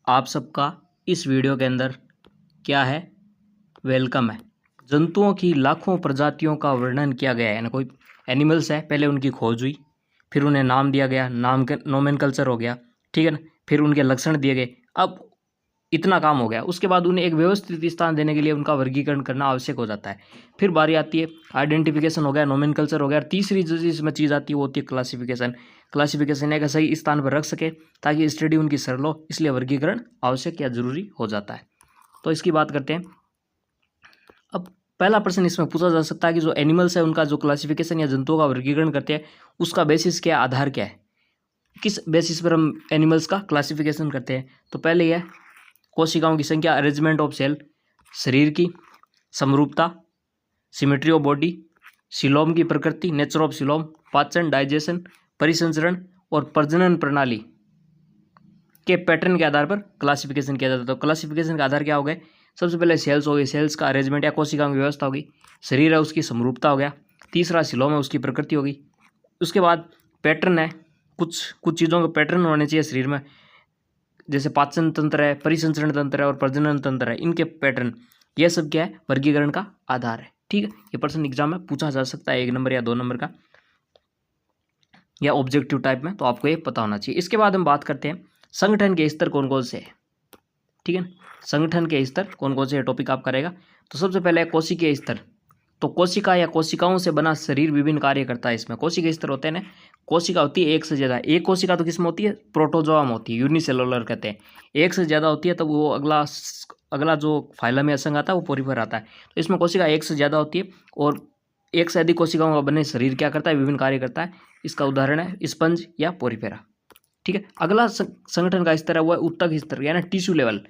आप सबका इस वीडियो के अंदर क्या है, वेलकम है। जंतुओं की लाखों प्रजातियों का वर्णन किया गया है ना। कोई एनिमल्स है, पहले उनकी खोज हुई, फिर उन्हें नाम दिया गया, नाम के नोमेनकल्चर हो गया, ठीक है ना। फिर उनके लक्षण दिए गए। अब इतना काम हो गया, उसके बाद उन्हें एक व्यवस्थित स्थान देने के लिए उनका वर्गीकरण करना आवश्यक हो जाता है। फिर बारी आती है आइडेंटिफिकेशन हो गया, नोमेनकल्चर हो गया, और तीसरी जो इसमें चीज़ आती है वो होती है क्लासिफिकेशन। क्लासिफिकेशन एक सही स्थान पर रख सके ताकि स्टडी उनकी सरल हो, इसलिए वर्गीकरण आवश्यक या जरूरी हो जाता है। तो इसकी बात करते हैं। अब पहला प्रश्न इसमें पूछा जा सकता है कि जो एनिमल्स है उनका जो क्लासिफिकेशन या जंतुओं का वर्गीकरण करते हैं उसका बेसिस क्या, आधार क्या है, किस बेसिस पर हम एनिमल्स का क्लासिफिकेशन करते हैं। तो पहले यह कोशिकाओं की संख्या, अरेंजमेंट ऑफ सेल, शरीर की समरूपता, सिमेट्री ऑफ बॉडी, सीलोम की प्रकृति, नेचर ऑफ सीलोम, पाचन, डाइजेशन, परिसंचरण और प्रजनन प्रणाली के पैटर्न के आधार पर क्लासिफिकेशन किया जाता है। तो क्लासिफिकेशन का आधार क्या हो गए, सबसे पहले सेल्स हो गए, सेल्स का अरेंजमेंट या कोशिकाओं की व्यवस्था होगी। शरीर है, उसकी समरूपता हो गया। तीसरा सीलोम है, उसकी प्रकृति होगी। उसके बाद पैटर्न है, कुछ चीज़ों के पैटर्न होने चाहिए शरीर में, जैसे पाचन तंत्र है, परिसंचरण तंत्र है और प्रजनन तंत्र है, इनके पैटर्न। यह सब क्या है, वर्गीकरण का आधार है। ठीक है, ये प्रश्न एग्जाम में पूछा जा सकता है 1 नंबर या 2 नंबर का, या ऑब्जेक्टिव टाइप में, तो आपको ये पता होना चाहिए। इसके बाद हम बात करते हैं संगठन के स्तर कौन कौन से है। ठीक है, संगठन के स्तर कौन कौन से टॉपिक आपका रहेगा। तो सबसे पहले है कोशिकीय स्तर। तो कोशिका या कोशिकाओं से बना शरीर विभिन्न कार्य करता है। इसमें कोशिकीय स्तर होते हैं ना, कोशिका होती है एक से ज़्यादा। एक कोशिका तो किसमें होती है, प्रोटोजोआ में होती है, यूनिसेलुलर कहते हैं। एक से ज़्यादा होती है तब वो अगला जो फाइलम या संघ आता है वो पोरिफर आता है। तो इसमें कोशिका एक से ज़्यादा होती है और एक से अधिक कोशिकाओं का बने शरीर क्या करता है, विभिन्न कार्य करता है। इसका उदाहरण है स्पंज या पोरिफेरा। ठीक है, अगला संगठन का स्तर है वो है ऊतक स्तर, यानी टिश्यू लेवल।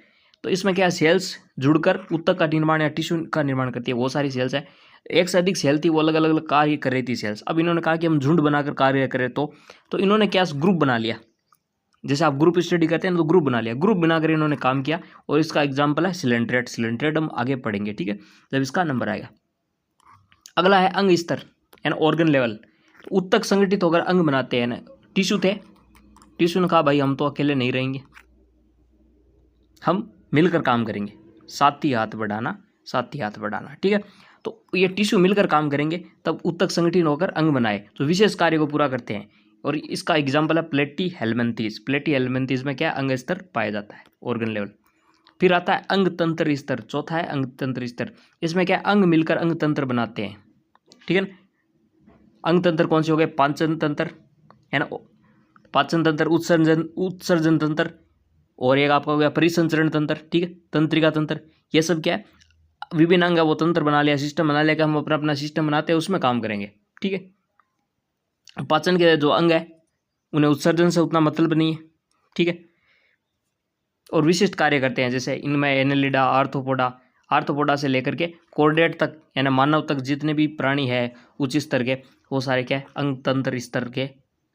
तो इसमें क्या है, सेल्स जुड़कर ऊतक का निर्माण या टिश्यू का निर्माण करती है। बहुत सारी सेल्स है, एक से अधिक सेल थी, वो अलग अलग कार्य कर रही थी सेल्स। अब इन्होंने कहा कि हम झुंड बनाकर कार्य करें, तो इन्होंने क्या ग्रुप बना लिया। जैसे आप ग्रुप स्टडी करते हैं तो ग्रुप बना लिया, ग्रुप बनाकर इन्होंने काम किया। और इसका एग्जाम्पल है सिलेंट्रेट। सिलेंट्रेट हम आगे पढ़ेंगे, ठीक है, जब इसका नंबर आएगा। अगला है अंग स्तर यानी ऑर्गन लेवल। ऊतक संगठित होकर अंग बनाते हैं ना। टिश्यू थे, टिश्यू ने कहा भाई हम तो अकेले नहीं रहेंगे, हम मिलकर काम करेंगे। साथी हाथ बढ़ाना, साथी हाथ बढ़ाना। ठीक है, तो ये टिश्यू मिलकर काम करेंगे तब ऊतक संगठित होकर अंग बनाए, तो विशेष कार्य को पूरा करते हैं। और इसका एग्जाम्पल है प्लेटी हेलमिंथेस। प्लेटी हेलमिंथेस में क्या अंग स्तर पाया जाता है, ऑर्गन लेवल। फिर आता है अंग तंत्र स्तर, चौथा है अंग तंत्र स्तर। इसमें क्या अंग मिलकर अंग तंत्र बनाते हैं। ठीक है ना, अंग तंत्र कौन से हो गए, पाचन तंत्र है ना, पाचन तंत्र, उत्सर्जन तंत्र, और एक आपका हो गया परिसंचरण तंत्र। ठीक है, तंत्रिका तंत्र। ये सब क्या है, विभिन्न अंग है, वो तंत्र बना लिया, सिस्टम बना लिया कि हम अपना अपना सिस्टम बनाते हैं, उसमें काम करेंगे। ठीक है, पाचन के जो अंग है उन्हें उत्सर्जन से उतना मतलब नहीं है। ठीक है, और विशिष्ट कार्य करते हैं, जैसे इनमें एनेलिडा, आर्थ्रोपोडा से लेकर के कॉर्डेट तक, यानी मानव तक जितने भी प्राणी है उच्च स्तर के, वो सारे क्या है, अंग तंत्र स्तर के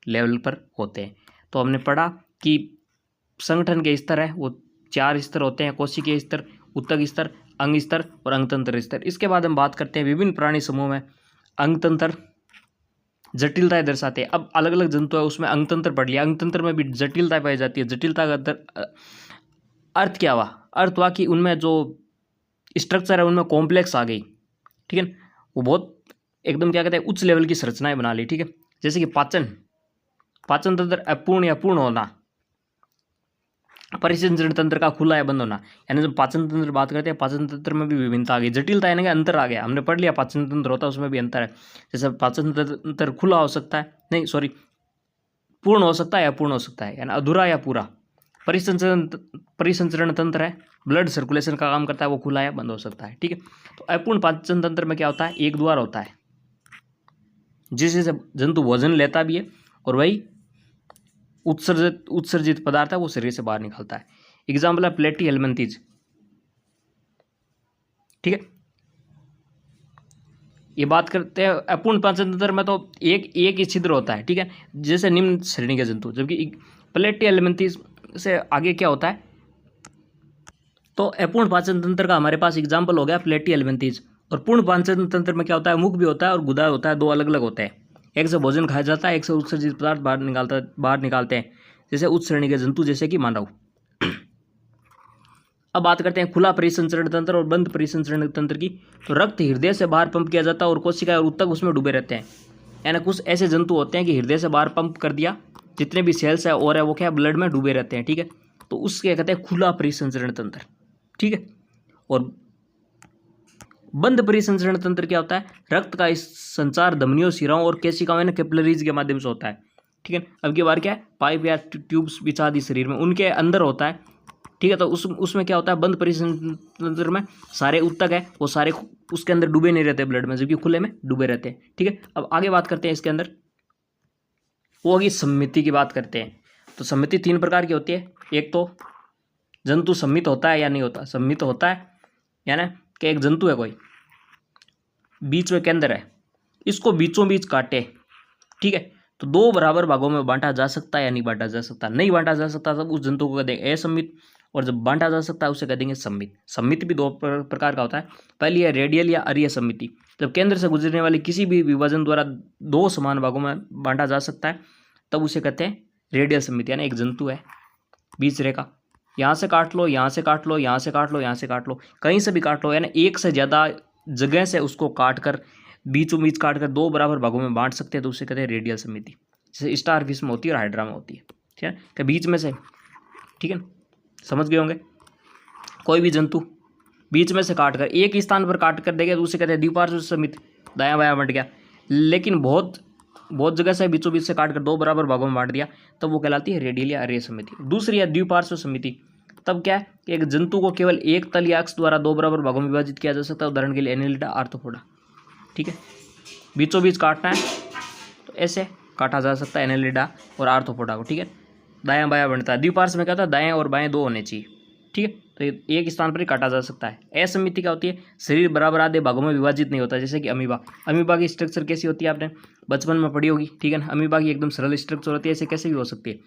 लेवल पर होते हैं। तो हमने पढ़ा कि संगठन के स्तर है वो 4 स्तर होते हैं, कोशिकीय स्तर, ऊतक स्तर, अंग स्तर और अंगतंत्र स्तर। इसके बाद हम बात करते हैं विभिन्न प्राणी समूह में अंगतंत्र जटिलताएं दर्शाते हैं। अब अलग अलग जंतु है उसमें अंगतंत्र पढ़ लिया, अंगतंत्र में भी जटिलता पाई जाती है। जटिलता का अर्थ क्या हुआ, अर्थ हुआ कि उनमें जो स्ट्रक्चर है उनमें कॉम्प्लेक्स आ गई। ठीक है, वो बहुत एकदम क्या कहते हैं, उच्च लेवल की संरचनाएं बना ली। ठीक है, जैसे कि पाचन तंत्र अपूर्ण या पूर्ण होना, परिसंचरण तंत्र का खुला या बंद होना। यानी जब पाचन तंत्र बात करते हैं, पाचन तंत्र में भी विभिन्नता आ गई, जटिलता यानी कि अंतर आ गया। हमने पढ़ लिया पाचन तंत्र होता है उसमें भी अंतर है। जैसे पाचन तंत्र खुला हो सकता है, नहीं सॉरी, पूर्ण हो सकता है या अपूर्ण हो सकता है, यानी अधूरा या पूरा। परिसंचरण तंत्र है, ब्लड सर्कुलेशन का काम करता है, वो खुला या बंद हो सकता है। ठीक है, तो अपूर्ण पाचन तंत्र में क्या होता है, एक द्वार होता है जिससे जंतु भोजन लेता भी है और वही उत्सर्जित पदार्थ है वो शरीर से बाहर निकलता है। एग्जाम्पल है प्लेटी हेलमिंथेस। ठीक है, ये बात करते हैं अपूर्ण पाचन तंत्र में, तो एक ही छिद्र होता है। ठीक है, जैसे निम्न श्रेणी के जंतु, जबकि प्लेटी हेलमिंथेस से आगे क्या होता है, तो अपूर्ण पाचन तंत्र का हमारे पास एग्जाम्पल हो गया प्लेटी हेलमिंथेस। और पूर्ण पाचन तंत्र में क्या होता है, मुख भी होता है और गुदा होता है, दो अलग अलग होते हैं। एक से भोजन खाया जाता है, एक से उत्सर्जित पदार्थ बाहर निकालते हैं, जैसे उच्च श्रेणी के जंतु जैसे कि मानव। अब बात करते हैं खुला परिसंचरण तंत्र और बंद परिसंचरण तंत्र की। तो रक्त हृदय से बाहर पंप किया जाता है और कोशिकाएं और ऊतक उसमें डूबे रहते हैं। यानी कुछ ऐसे जंतु होते हैं कि हृदय से बाहर पंप कर दिया, जितने भी सेल्स है और है वो क्या ब्लड में डूबे रहते हैं, ठीक है। तो उसके कहते हैं खुला परिसंचरण तंत्र, ठीक है। और बंद परिसंचरण तंत्र क्या होता है? रक्त का इस संचार धमनियों, शिराओं और केशिकाओं यानी कैपिलरीज के माध्यम से होता है, ठीक है। अब की बार क्या है, पाइप या ट्यूब्स बिछा दी शरीर में, उनके अंदर होता है, ठीक है। तो उसमें क्या होता है, बंद परिसंचरण तंत्र में सारे ऊतक है वो सारे उसके अंदर डूबे नहीं रहते ब्लड में, जबकि खुले में डूबे रहते हैं, ठीक है। अब आगे बात करते हैं इसके अंदर, वो होगी सम्मिति की बात करते हैं। तो सम्मिति 3 प्रकार की होती है। एक तो जंतु सम्मित होता है या नहीं होता। सम्मित होता है यानी कि एक जंतु है कोई, बीच में केंद्र है, इसको बीचों बीच काटे, ठीक है, तो 2 बराबर भागों में बांटा जा सकता है या नहीं बांटा जा सकता। नहीं बांटा जा सकता तब उस जंतु को कह देंगे असम्मित, और जब बांटा जा सकता है उसे कह देंगे सम्मित। सम्मित भी 2 प्रकार का होता है। पहली है रेडियल या अरीय सम्मिति, जब केंद्र से गुजरने वाली किसी भी विभाजन द्वारा 2 समान भागों में बांटा जा सकता है तब उसे कहते हैं रेडियल सम्मिति। यानी एक जंतु है, बीच रेखा, यहाँ से काट लो, यहाँ से काट लो, यहाँ से काट लो, यहाँ से काट लो, कहीं से भी काट लो, यानी एक से ज़्यादा जगह से उसको काट कर बीचों बीच काट कर 2 बराबर भागों में बांट सकते हैं तो उसे कहते हैं रेडियल सम्मिति। जैसे स्टार फिश में होती है और हाइड्रा में होती है, ठीक है, कि बीच में से, ठीक है, समझ गए होंगे। कोई भी जंतु बीच में से काट कर एक ही स्थान पर काट कर देगा तो उसे कहते हैं द्विपार्श्व सम्मित, दायां बायां बंट गया। लेकिन बहुत जगह से बीचों बीच से काट कर 2 बराबर भागों में बांट दिया तब वो कहलाती है रेडियल या अरीय सम्मिति। दूसरी है द्विपार्श्व सम्मिति, तब क्या है कि एक जंतु को केवल एक तल या अक्ष द्वारा 2 बराबर भागों में विभाजित किया जा सकता है। उदाहरण के लिए एनिलिडा, आर्थ्रोपोडा, ठीक है, बीचों बीच काटना है तो ऐसे काटा जा सकता है एनिलिडा और आर्थ्रोपोडा को, ठीक है, दायां बायां बनता है। द्विपार्श्व में क्या होता है, दाएं और बाएं 2 होने चाहिए, ठीक है, तो एक स्थान पर ही काटा जा सकता है। असम्मिति क्या होती है, शरीर बराबर आधे भागों में विभाजित नहीं होता, जैसे कि अमीबा। अमीबा की स्ट्रक्चर कैसी होती है, आपने बचपन में पढ़ी होगी, ठीक है ना। अमीबा की एकदम सरल स्ट्रक्चर होती है, ऐसे कैसे भी हो सकती है।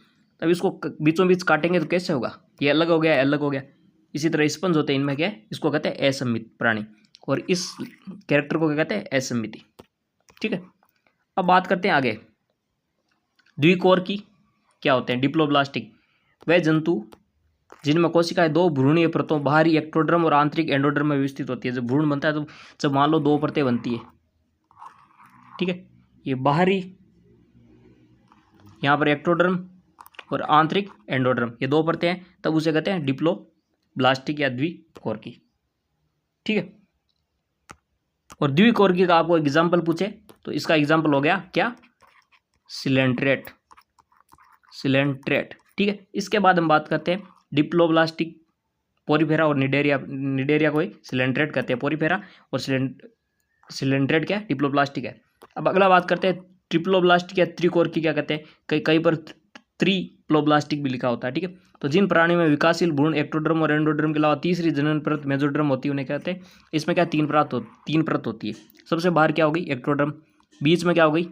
तब इसको बीचों बीच काटेंगे तो कैसे होगा, ये अलग हो गया, अलग हो गया। इसी तरह स्पंज होते हैं, इनमें क्या है, इसको कहते हैं असम्मित प्राणी, और इस कैरेक्टर को क्या कहते हैं, असम्मिति, ठीक है। अब बात करते हैं आगे, द्विकोर की क्या होते हैं, डिप्लोब्लास्टिक, वह जंतु जिनमें कोशिकाएं 2 भ्रूणीय परतों, बाहरी एक्टोडर्म और आंतरिक एंडोडर्म में विस्तृत होती है। जब भ्रूण बनता है तो जब मान लो 2 परतें बनती है, ठीक है, ये बाहरी यहाँ पर एक्टोडर्म और आंतरिक एंडोडर्म, ये 2 परतें हैं, तब उसे कहते हैं डिप्लोब्लास्टिक या द्विकोर की, ठीक है। और द्विकोर की का आपको एग्जाम्पल पूछे तो इसका एग्जाम्पल हो गया क्या, सिलेंट्रेट, ठीक है। इसके बाद हम बात करते हैं डिप्लोब्लास्टिक, पोरीफेरा और निडेरिया को सिलेंट्रेट कहते हैं, पोरीफेरा, और सिलेंट्रेट क्या है, डिप्लोब्लास्टिक है। अब अगला बात करते हैं ट्रिप्लोब्लास्टिक या त्रिकोर की क्या कहते हैं, कहीं पर त्रिप्लोब्लास्टिक भी लिखा होता है, ठीक है। तो जिन प्राणियों में विकासशील भ्रूण एक्टोडर्म और एंडोडर्म के अलावा तीसरी जनन परत मेसोडर्म होती है उन्हें कहते हैं। इसमें क्या 3 परत होती है। सबसे बाहर क्या होगी, एक्टोडर्म, बीच में क्या हो गई,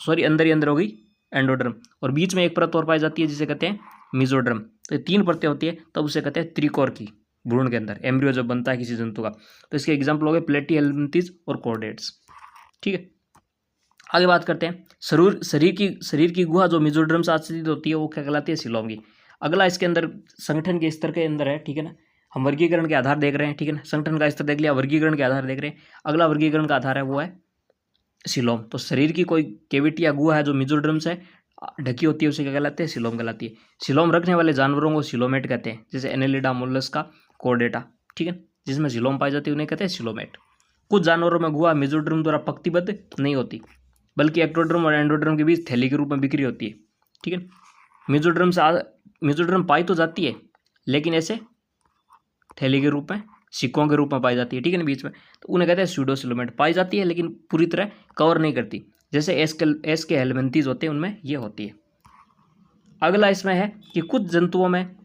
सॉरी अंदर ही अंदर हो गई एंडोडर्म, और बीच में एक परत और पाई जाती है जिसे कहते हैं मेसोडर्म। तो ये 3 परतें होती है, तब उसे कहते हैं त्रिकोर की। भ्रूण के अंदर एम्ब्रियो जब बनता है किसी जंतु का, तो इसके एग्जाम्पल हो गए प्लेटीहेल्मिंथेस और कॉर्डेट्स, ठीक है। आगे बात करते हैं शरीर की गुहा जो मेसोडर्म से आच्छादित होती है वो क्या कहलाती है, सीलोम की। अगला इसके अंदर संगठन के स्तर के अंदर है, ठीक है ना, हम वर्गीकरण के आधार देख रहे हैं, ठीक है ना, संगठन का स्तर देख लिया, वर्गीकरण के आधार देख रहे हैं। अगला वर्गीकरण का आधार है वो है सीलोम। तो शरीर की कोई केविटी या गुहा है जो मेसोडर्म से ढकी होती है उसे क्या कहलाते हैं, सीलोम कहलाती है। सीलोम रखने वाले जानवरों को सीलोमेट कहते हैं, जैसे एनेलिडा, मोलस्का, कॉर्डेटा, ठीक है, जिसमें सीलोम पाई जाती है उन्हें कहते हैं सीलोमेट। कुछ जानवरों में गुहा मेसोडर्म द्वारा पंक्तिबद्ध नहीं होती, बल्कि एक्टोडर्म और एंडोडर्म के बीच थैली के रूप में बिखरी होती है, ठीक है। मेसोडर्म पाई तो जाती है लेकिन ऐसे थैली के रूप में, सिक्कों के रूप में पाई जाती है, ठीक है ना, बीच में, तो उन्हें कहते हैं स्यूडोसिलोमेट। पाई जाती है लेकिन पूरी तरह कवर नहीं करती, जैसे एस के हेलमिंथेस होते हैं उनमें ये होती है। अगला इसमें है कि कुछ जंतुओं में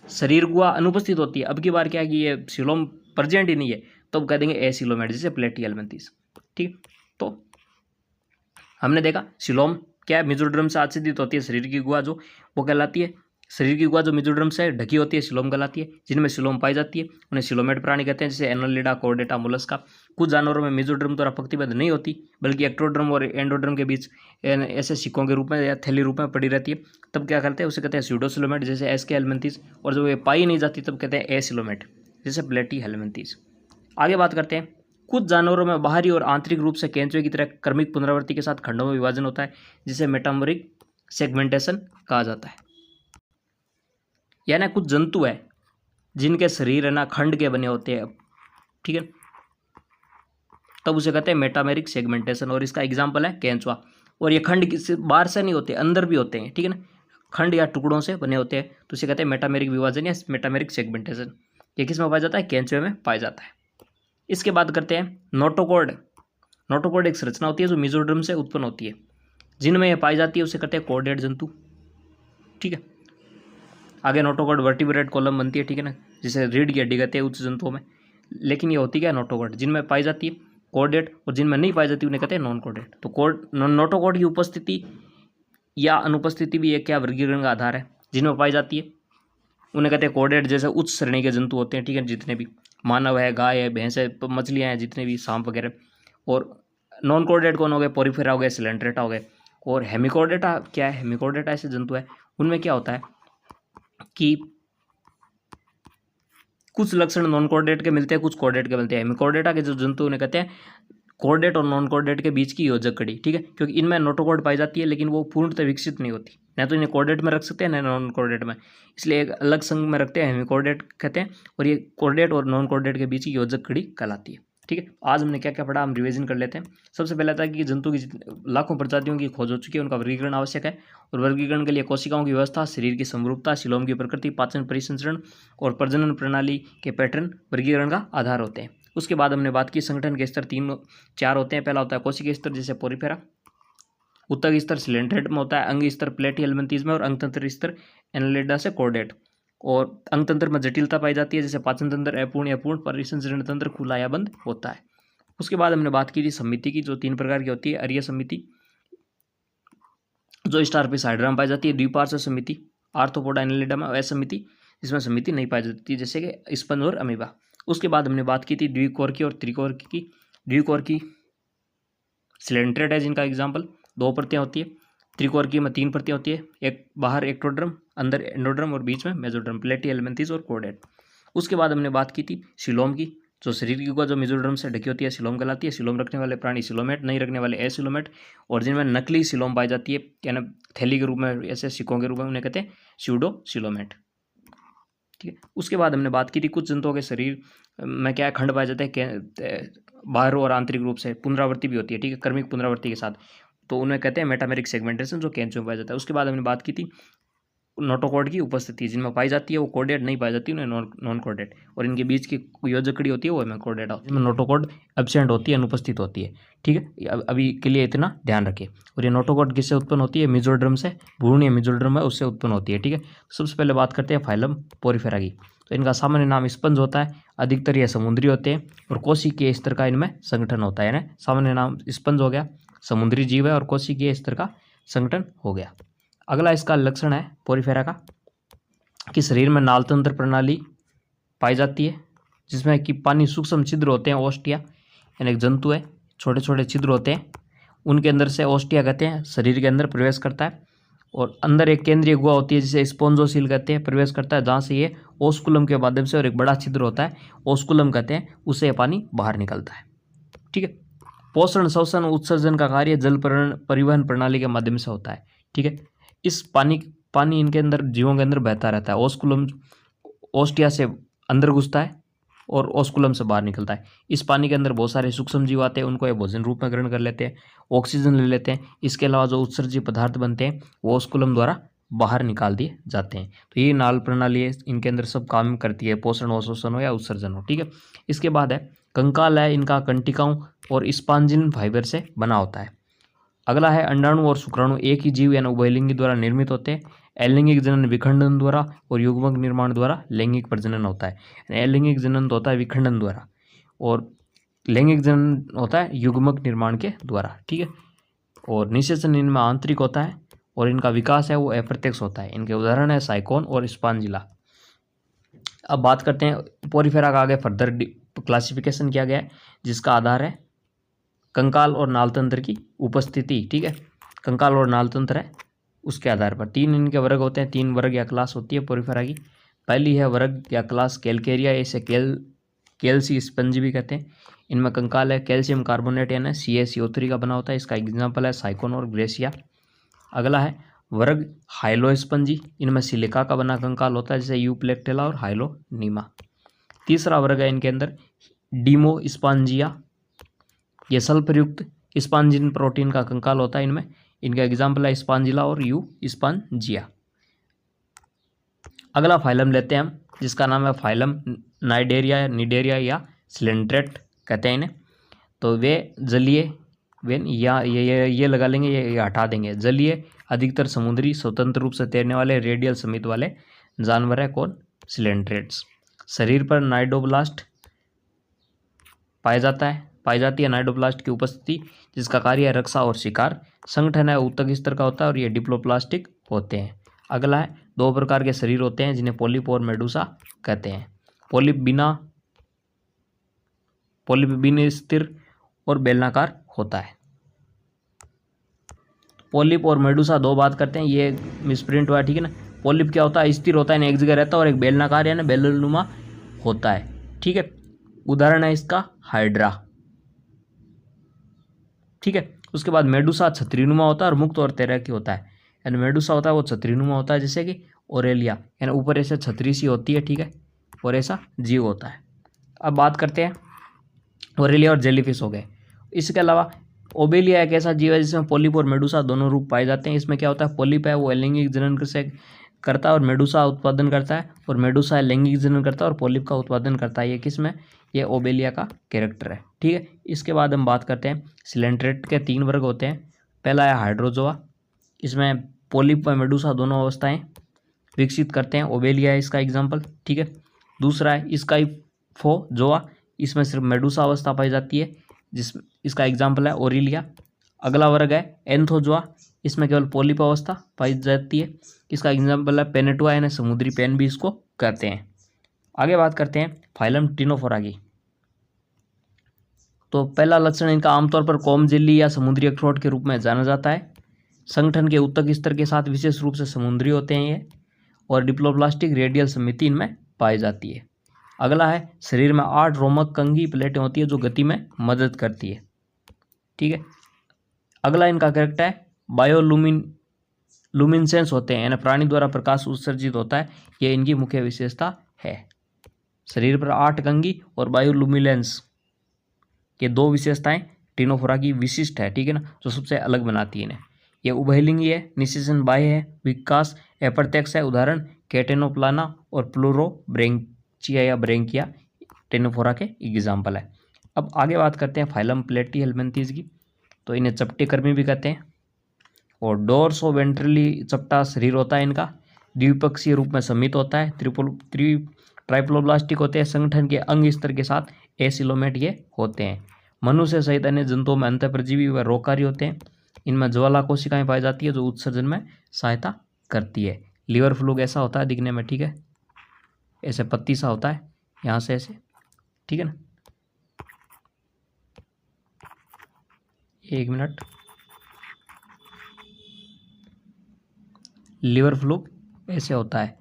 शरीर गुहा अनुपस्थित होती है। अब की बार क्या है कि ये सीलोम प्रेजेंट ही नहीं है, तो अब कह देंगे एसिलोमेट, जैसे प्लेटीहेल्मिंथेस, ठीक। तो हमने देखा सीलोम क्या है, मेसोडर्म से आच्छादित होती है। शरीर की गुहा जो वो कहलाती है, शरीर की गुहा जो मेसोडर्म से ढकी होती है सीलोम कहलाती है। जिनमें सीलोम पाई जाती है उन्हें सीलोमेट प्राणी कहते हैं, जैसे एनालिडा, कॉर्डेटा, मोलस्का। कुछ जानवरों में मेसोडर्म द्वारा पंक्तिबद्ध नहीं होती, बल्कि एक्टोडर्म और एंडोडर्म के बीच ऐसे सिक्कों के रूप में या थैली रूप में पड़ी रहती है, तब क्या करते हैं, उसे कहते हैं स्यूडोसिलोमेट, जैसे एस के हेलमिंथेस। और जब ये पाई नहीं जाती तब कहते हैं एसिलोमेट। जैसे प्लेटीहेल्मिंथेस। आगे बात करते हैं, कुछ जानवरों में बाहरी और आंतरिक रूप से केंचुए की तरह क्रमिक पुनरावृत्ति के साथ खंडों में विभाजन होता है, जिसे मेटामोरिक सेगमेंटेशन कहा जाता है। यानी कुछ जंतु है जिनके शरीर है ना खंड के बने होते हैं, ठीक है, तब उसे कहते हैं मेटामेरिक सेगमेंटेशन। और इसका एग्जाम्पल है केंचुआ। और ये खंड किसी बाहर से नहीं होते, अंदर भी होते हैं, ठीक है ना, खंड या टुकड़ों से बने होते हैं, तो उसे कहते हैं मेटामेरिक विभाजन या मेटामेरिक सेगमेंटेशन। ये किस में पाया जाता है? केंचुए में पाया जाता है। इसके बाद करते हैं नोटोकॉर्ड। नोटोकॉर्ड एक संरचना होती है जो मेसोडर्म से उत्पन्न होती है, जिनमें यह पाई जाती है उसे कहते हैं कॉर्डेट जंतु, ठीक है। आगे नोटोकॉर्ड वर्टिब्रेट कॉलम बनती है, ठीक है ना, जिसे रीढ़ की हड्डी कहते हैं उच्च जंतुओं में। लेकिन ये होती क्या है? नोटोकॉर्ड, जिनमें पाई जाती है कॉर्डेट, और जिनमें नहीं पाई जाती उन्हें कहते हैं नॉन कॉर्डेट। तो नोटोकॉर्ड की उपस्थिति या अनुपस्थिति भी एक क्या वर्गीकरण का आधार है। जिनमें पाई जाती है उन्हें कहते हैं कॉर्डेट, जैसे उच्च श्रेणी के जंतु होते हैं, ठीक है, जितने भी मानव है, गाय है, भैंस है, मछलियाँ हैं, जितने भी सांप वगैरह। और नॉन कॉर्डेट कौन हो गए? पोरिफेरा हो गए, सिलेंट्रेटा हो गए। और हेमिकॉर्डेटा क्या है? हेमिकॉर्डेटा ऐसे जंतु है, उनमें क्या होता है कि कुछ लक्षण नॉन कॉर्डेट के मिलते हैं, कुछ कॉर्डेट के मिलते हैं। हेमिकॉर्डेटा के जो जंतु उन्हें कहते हैं कॉर्डेट और नॉन कॉर्डेट के बीच की योजक कड़ी, ठीक है, क्योंकि इनमें नोटोकॉर्ड पाई जाती है लेकिन वो पूर्णतः विकसित नहीं होती, ना तो इन्हें कॉर्डेट में रख सकते हैं ना नॉन कॉर्डेट में, इसलिए एक अलग संघ में रखते हैं, हेमिकॉर्डेट कहते हैं। और ये कॉर्डेट और नॉन कॉर्डेट के बीच की योजक कड़ी कहलाती है, ठीक है। आज हमने क्या क्या पढ़ा, हम रिवीजन कर लेते हैं। सबसे पहला था कि जंतु की लाखों प्रजातियों की खोज हो चुकी है, उनका वर्गीकरण आवश्यक है, और वर्गीकरण के लिए कोशिकाओं की व्यवस्था, शरीर की समरूपता, सीलोम की प्रकृति, पाचन परिसंचरण और प्रजनन प्रणाली के पैटर्न वर्गीकरण का आधार होते हैं। उसके बाद हमने बात की संगठन के स्तर 3-4 होते हैं। पहला होता है कोशिकीय स्तर, जैसे पोरिफेरा। ऊतक स्तर सिलेंट्रेट में होता है। अंग स्तर प्लेटीहेल्मिंथेस में, और अंगतंत्र स्तर एनालिडा से कॉर्डेट। और अंगतंत्र में जटिलता पाई जाती है, जैसे पाचन तंत्र अपूर्ण या पूर्ण, परिसंचरण तंत्र खुला या बंद होता है। उसके बाद हमने बात की थी समिति की, जो 3 प्रकार की होती है। अरीय समिति जो स्टारफिश हाइड्रा में पाई जाती है, द्विपार्श्व समिति आर्थ्रोपोडा एनालिडा में, असमिति जिसमें समिति नहीं पाई जाती, जैसे कि स्पंज और अमीबा। उसके बाद हमने बात की थी द्विकोरकी और त्रिकोरकी की। द्विकोरकी सिलेंट्रेट है, जिनका एग्जाम्पल 2 प्रतियां होती है। त्रिकोरकी में 3 प्रतियां होती है, एक बाहर एक्टोड्रम, अंदर एंडोड्रम और बीच में मेसोड्रम, प्लेटीहेल्मिंथेस और कॉर्डेट। उसके बाद हमने बात की थी सीलोम की, जो शरीर की गुहा जो मेसोड्रम से ढकी होती है सीलोम कहलाती है। सीलोम रखने वाले प्राणी सीलोमेट, नहीं रखने वाले एसीलोमेट। और जिनमें नकली सीलोम पाई जाती है, यानी थैली के रूप में, ऐसे सिक्कों के रूप में, उन्हें कहते हैं स्यूडो सीलोमेट, ठीक है। उसके बाद हमने बात की थी कुछ जंतुओं के शरीर में क्या खंड पाए जाते हैं बाहर और आंतरिक रूप से, पुनरावृत्ति भी होती है, ठीक है, क्रमिक पुनरावृत्ति के साथ, तो उन्हें कहते हैं मेटामेरिक सेगमेंटेशन, जो केंचुए में पाया जाता है। उसके बाद हमने बात की थी नोटोकॉर्ड की उपस्थिति, जिनमें पाई जाती है वो कॉर्डेट, नहीं पाई जाती उन्हें नॉन कॉर्डेट, और इनके बीच की योजक कड़ी होती है वो हेमिकॉर्डेट होती है, जिनमें नोटोकॉर्ड एब्सेंट होती है, अनुपस्थित होती है, ठीक है। अभी के लिए इतना ध्यान रखें। और ये नोटोकॉर्ड किससे उत्पन्न होती है? मेसोड्रम से, भ्रूण या मेसोड्रम है उससे उत्पन्न होती है, ठीक है। सबसे पहले बात करते हैं फाइलम पोरिफेरा की। तो इनका सामान्य नाम स्पंज होता है, अधिकतर ये समुद्री होते हैं, और कोशिकीय स्तर का इनमें संगठन होता है ना। सामान्य नाम स्पंज हो गया, समुद्री जीव है, और कोशिकीय स्तर का संगठन हो गया। अगला इसका लक्षण है पोरिफेरा का कि शरीर में नालतंत्र प्रणाली पाई जाती है, जिसमें कि पानी सूक्ष्म छिद्र होते हैं, ओस्टिया, यानी एक जंतु है, छोटे छोटे छिद्र होते हैं, उनके अंदर से ओस्टिया कहते हैं, शरीर के अंदर प्रवेश करता है। और अंदर एक केंद्रीय गुहा होती है जिसे स्पोंजोसील कहते हैं, प्रवेश करता है, जहाँ से ये ओस्कुलम के माध्यम से, और एक बड़ा छिद्र होता है ओस्कुलम कहते हैं, उससे पानी बाहर निकलता है, ठीक है। पोषण, शोषण, उत्सर्जन का कार्य जल परिवहन प्रणाली के माध्यम से होता है, ठीक है। इस पानी इनके अंदर, जीवों के अंदर बहता रहता है। ओस्कुलम ओस्टिया से अंदर घुसता है और ओस्कुलम से बाहर निकलता है। इस पानी के अंदर बहुत सारे सूक्ष्म जीव आते हैं, उनको ये भोजन रूप में ग्रहण कर लेते हैं, ऑक्सीजन ले लेते हैं। इसके अलावा जो उत्सर्जित पदार्थ बनते हैं वो ओस्कुलम द्वारा बाहर निकाल दिए जाते हैं। तो ये नाल प्रणाली है, इनके अंदर सब काम करती है, पोषण हो, शोषण हो या उत्सर्जन हो, ठीक है। इसके बाद है कंकाल है, इनका कंटिकाओं और स्पॉन्जिन फाइबर से बना होता है। अगला है अंडाणु और शुक्राणु एक ही जीव यानी उभयलिंगी द्वारा निर्मित होते हैं। अलैंगिक जनन विखंडन द्वारा और युग्मक निर्माण द्वारा लैंगिक प्रजनन होता है। अलैंगिक जनन तो होता है विखंडन द्वारा, और लैंगिक जनन होता है युग्मक निर्माण के द्वारा, ठीक है। और निषेचन इनमें आंतरिक होता है, और इनका विकास है वो अप्रत्यक्ष होता है। इनके उदाहरण है साइकोन और स्पॉन्जिला। अब बात करते हैं पोरिफेरा का, आगे फर्दर क्लासिफिकेशन किया गया है, जिसका आधार है कंकाल और नालतंत्र की उपस्थिति, ठीक है। कंकाल और नालतंत्र है, उसके आधार पर 3 इनके वर्ग होते हैं, 3 वर्ग या क्लास होती है पोरिफेरा की। पहली है वर्ग या क्लास कैलकेरिया, इसे कैल्सी स्पंज भी कहते हैं। इनमें कंकाल है कैल्शियम कार्बोनेट यानी CaCO3 का बना होता है, इसका एग्जाम्पल है साइकोन और ग्रेसिया। अगला है वर्ग हाइलोस्पंजी, इनमें सिलिका का बना कंकाल होता है जैसे यूप्लेक्टेला और हाइलोनीमा। तीसरा वर्ग है इनके अंदर डीमोस्पांजिया, ये सल्फरयुक्त स्पांजिन प्रोटीन का कंकाल होता है इनमें, इनका एग्जाम्पल है स्पांजिला और यू स्पांजिया। अगला फाइलम लेते हैं हम, जिसका नाम है फाइलम नाइडेरिया, निडेरिया या सिलेंट्रेट कहते हैं इन्हें। तो वे जलीय, वे या ये लगा लेंगे, ये हटा देंगे। जलीय, अधिकतर समुद्री, स्वतंत्र रूप से तैरने वाले, रेडियल समित वाले जानवर है कौन? सिलेंट्रेट्स। शरीर पर नाइडोब्लास्ट पाई जाती है नाइडोब्लास्ट की उपस्थिति, जिसका कार्य है रक्षा और शिकार। संगठन है ऊतक स्तर का होता है और ये डिप्लोप्लास्टिक होते हैं। अगला है दो प्रकार के शरीर होते हैं जिन्हें पॉलिप और मेडुसा कहते हैं। पॉलिप बिना स्थिर और बेलनाकार होता है। पॉलिप और मेडुसा दो बात करते हैं, ये मिसप्रिंट हुआ, ठीक है ना। पॉलिप क्या होता है? स्थिर होता है, एक जगह रहता है, और एक बेलनाकार यानी बेलनुमा होता है, ठीक है। उदाहरण है इसका हाइड्रा, ठीक है। उसके बाद मेडुसा छतरीनुमा होता है और मुक्त और तैराकी होता है। यानी मेडुसा होता है वो छतरीनुमा होता है, जैसे कि ओरेलिया, यानी ऊपर ऐसे छतरी सी होती है, ठीक है, और ऐसा जीव होता है। अब बात करते हैं ओरेलिया और जेलीफिश हो गए। इसके अलावा ओबेलिया एक ऐसा जीव है जिसमें पॉलिप और मेडुसा दोनों रूप पाए जाते हैं। इसमें क्या होता है? पॉलिप है वो लैंगिक जनन से करता है और मेडुसा उत्पादन करता है, और मेडुसा लैंगिक जनन करता है और पॉलिप का उत्पादन करता है। ये किस में? ये ओबेलिया का कैरेक्टर है, ठीक है। इसके बाद हम बात करते हैं सिलेंट्रेट के तीन वर्ग होते हैं। पहला है हाइड्रोजोआ, इसमें पॉलिप व मेडुसा दोनों अवस्थाएं विकसित करते हैं। ओबेलिया है इसका एग्जाम्पल, ठीक है। दूसरा है स्काइफोजोआ, इसमें सिर्फ मेडुसा अवस्था पाई जाती है, इसका एग्जाम्पल है ओरिलिया। अगला वर्ग है एंथोजोआ, इसमें केवल पॉलिप अवस्था पाई जाती है, इसका एग्जाम्पल है पेनेटुआ, यानी समुद्री पेन भी इसको कहते हैं। आगे बात करते हैं फाइलम टिनोफोरा की। तो पहला लक्षण इनका आमतौर पर कॉम जेली या समुद्री अखरोट के रूप में जाना जाता है। संगठन के ऊतक स्तर के साथ विशेष रूप से समुद्री होते हैं ये, और डिप्लोप्लास्टिक रेडियल समिति इनमें पाई जाती है। अगला है शरीर में 8 रोमक कंघी प्लेटें होती है जो गति में मदद करती है, ठीक है। अगला इनका कैरेक्टर है बायोलुमिनेसेंस होते हैं, यानी प्राणी द्वारा प्रकाश उत्सर्जित होता है, ये इनकी मुख्य विशेषता है। शरीर पर 8 कंघी और बायोलुमिनेसेंस के दो विशेषताएं टिनोफोरा की विशिष्ट है, ठीक है ना, जो सबसे अलग बनाती है इन्हें। ये उभयलिंगी है, निषेचन बाह्य है, विकास अप्रत्यक्ष है। उदाहरण कैटेनोप्लाना और प्लूरोब्रेंचिया या ब्रेंकिया टिनोफोरा के एग्जाम्पल है। अब आगे बात करते हैं फाइलम प्लेटीहेल्मिन्थीज की। तो इन्हें चपटे कर्मी भी कहते हैं, और डोर्सो वेंट्रली चपटा शरीर होता है इनका, द्विपक्षीय रूप में समित होता है, ट्राइप्लोब्लास्टिक होते हैं। संगठन के अंग स्तर के साथ एसिलोमेट ये होते हैं। मनुष्य सहित अन्य जंतुओं में अंतःपरजीवी व रोगकारी होते हैं। इनमें ज्वाला कोशिकाएं पाई जाती है जो उत्सर्जन में सहायता करती है। लीवर फ्लूग ऐसा होता है दिखने में, ठीक है, ऐसे पत्ती सा होता है यहाँ से ऐसे, ठीक है ना। एक मिनट, लीवर फ्लूग ऐसे होता है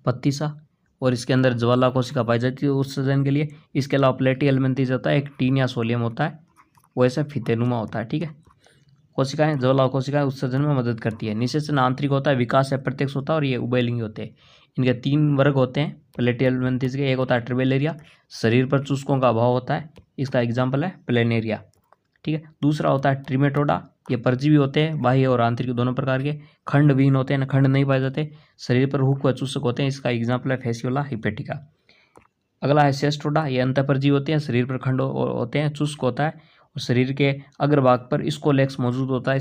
पत्ती सा, और इसके अंदर ज्वाला कोशिका पाई जाती है उत्सर्जन के लिए। इसके अलावा प्लेटीहेल्मिन्थीज होता है, एक टीन या सोलियम होता है, वो ऐसे फीतेनुमा होता है, ठीक है। कोशिकाएं, ज्वाला कोशिकाएं उत्सर्जन में मदद करती है। निषेचन आंतरिक होता है, विकास अप्रत्यक्ष होता है, और ये उभयलिंगी होते हैं। इनके 3 वर्ग होते हैं प्लेटीहेल्मिन्थीज के। एक होता है ट्रिबेलेरिया, शरीर पर चूसकों का अभाव होता है, इसका एग्जाम्पल है प्लेनेरिया, ठीक है। दूसरा होता है ट्रिमेटोडा, ये परजीवी होते हैं, बाह्य और आंतरिक दोनों प्रकार के। खंड विहीन होते हैं, खंड नहीं पाए जाते, शरीर पर हुक व चूसक होते हैं, इसका एग्जाम्पल है फेसियोला हिपेटिका। अगला है सेस्टोडा, ये अंतःपरजीवी होते हैं, शरीर पर खंड होते हैं, चूसक होता है, और शरीर के अग्रभाग पर स्कोलेक्स मौजूद होता है,